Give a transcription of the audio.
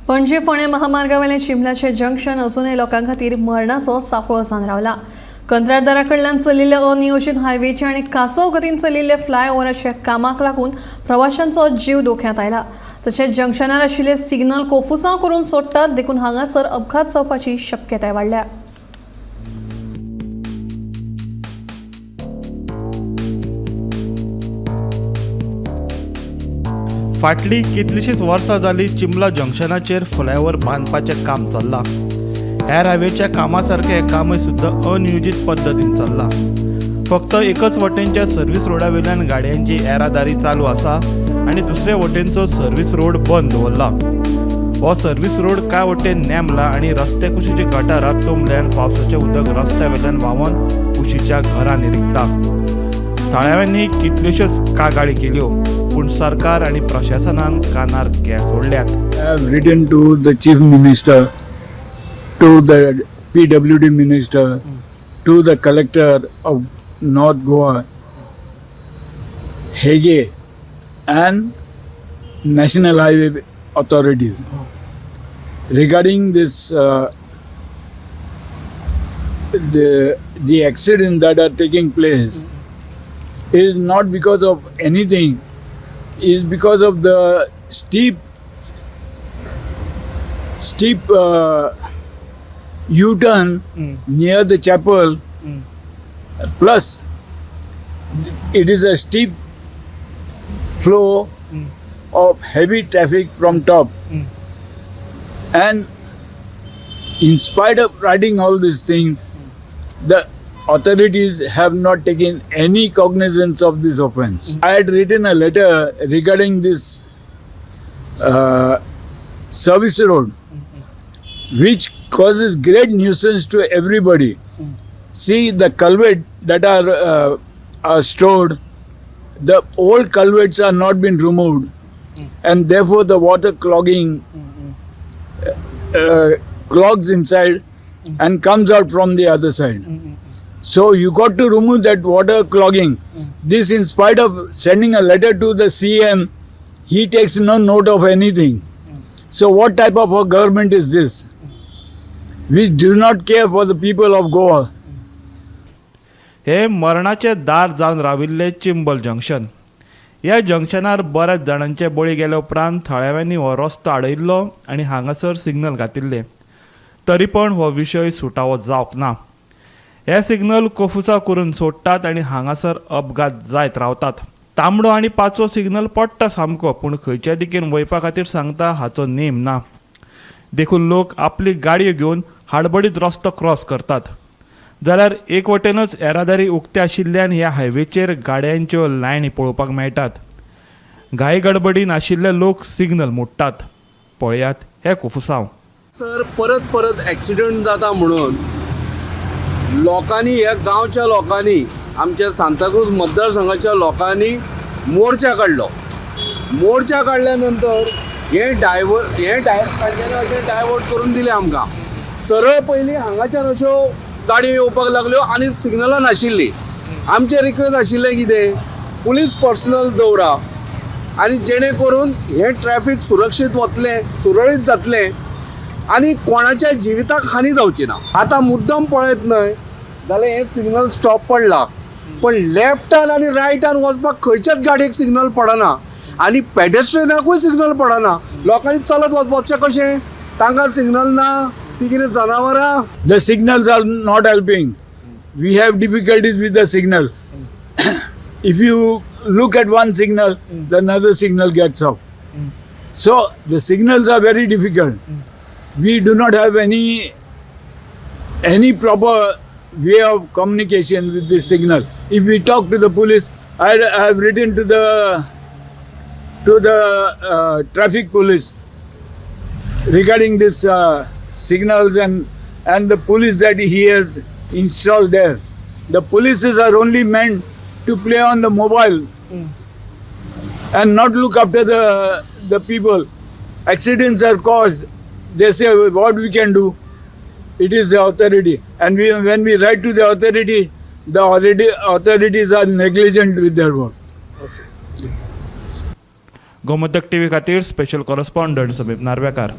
पणजी फोंडे महामार्गावेलें चिंबलाचें junction अजूनय लोकां खातीर मरणाचो सांपळो जावन रावला। कंत्राटदारा कडल्यान चलिल्ल्या अनियोजीत हायवेचे आनी कासव गतीन चलिल्ल्या फ्लायओव्हराच्या कामाक लागून प्रवाशांचो जीव धोक्यांत आयला। तशेंच जंक्शनार आशिल्ले सिग्नल कोफुसांव करून सोडटात देखून हांगासर अपघात जावपाची शक्यताय वाडल्या। फाटली कितलीशीच वर्सां जाली चिंबला जंक्शनाचेर फ्लायओव्हर बांदपाचें काम चल्लां। हेर हायवेच्या कामा सारकें कामय सुद्दां अनियोजीत पद्दतीन चल्लां। फक्त एकच वटेनच्या सर्वीस रोडा वयल्यान गाडयांची येरादारी चालू आसा आनी दुसरे वटेनचो सर्वीस रोड बंद दवरला। हो सर्वीस रोड कांय वटेन नेमला आनी रस्ते कुशीचे गटारांत तुंबल्यान पावसाचें उदक रस्त्या वयल्यान व्हांवून कुशीच्या घरांनी रिगता। थळाव्यांनी कितल्योश्योच कागाळी केल्यो पूण सरकार आनी प्रशासनान कानार केंस सोडल्यात। I have written to the Chief Minister, to the PWD Minister, to the Collector of North Goa, Hege, and National Highway authorities regarding this the accidents that are taking place is not because of anything, is because of the steep U-turn near the chapel, plus it is a steep flow of heavy traffic from top, and in spite of writing all these things, the authorities have not taken any cognizance of this offence. I had written a letter regarding this service road, which causes great nuisance to everybody. See, the culverts that are stored, the old culverts are not been removed, and therefore the water clogging clogs inside and comes out from the other side. So you got to remove that water clogging. This, in spite of sending a letter to the CM, he takes no note of anything. So what type of a government is this, which does not care for the people of Goa? हे मरणाचे दार जावन राविल्ले Chimbel junction. ह्या जंक्शनार बऱ्याच जाणांचे बळी गेले उपरांत थळाव्यांनी हो रस्तो आडयल्लो आनी हांगासर सिग्नल घातिल्ले, तरी पण हो विशय सुटावो जावंक ना। हे सिग्नल कोफुसा करून सोडटात आनी हांगासर अपघात जायत रावतात। तांबडो आनी पांचवो सिग्नल पडटा सामको, पूण खंयच्या दिकेन वयपा खातीर सांगता हाचो नेम ना। देखून लोक आपली गाडयो घेवन हाडबडीत रस्तो क्रॉस करतात। जाल्यार एक वटेनच येरादारी उक्ते आशिल्ल्यान ह्या हायवेचेर गाडयांच्यो लायनी पळोवपाक मेळटात। घाई गडबडीन आशिल्ले लोक सिग्नल मोडटात। पळयात हे कोफुसांव। सर परत ॲक्सिडेंट जाता म्हणून लोकांनी, ह्या गांवच्या लोकांनी, आमच्या सांताक्रूज मतदारसंघाच्या लोकांनी मोर्चा काडलो। मोर्चा काडल्या नंतर हे टायर काडलेले अशें डायवर्ट करून दिले आमकां। सरळ पयलीं हांगाच्यान अश्यो गाडयो येवपाक लागल्यो आनी सिग्नलां नाशिल्लीं। आमचें रिक्वेस्ट आशिल्लें कितें, पुलीस पर्सनल दवरा आनी जेणे करून हें ट्रॅफिक सुरक्षीत वतलें, सुरळीत जातलें आनी कोणाच्या जिविताक हानी जावची ना। आतां मुद्दम पळयत न्हय जाल्यार हे सिग्नल स्टॉप पडला, पण लेफ्टान आनी रायटान वचपाक खंयच्याच गाडयेक सिग्नल पडना आनी पेडेस्ट्रियनाकूय सिग्नल पडना। लोकांनी चलत वचपाचें कशें? तांकां सिग्नल ना, ती कितें जनावरां? The signals are not helping. We have difficulties with the signal. If you look at one signal, the another signal gets off. So the signals are very difficult. We do not have any proper way of communication with this signal. If we talk to the police, I have written to the traffic police regarding this signals and the police that he has installed there. The polices are only meant to play on the mobile and not look after the people. Accidents are caused. They say, what we can do? It is the authority. And when we write to the authorities are negligent with their work. Gomantak TV खातीर special correspondent समीप नार्वेकार।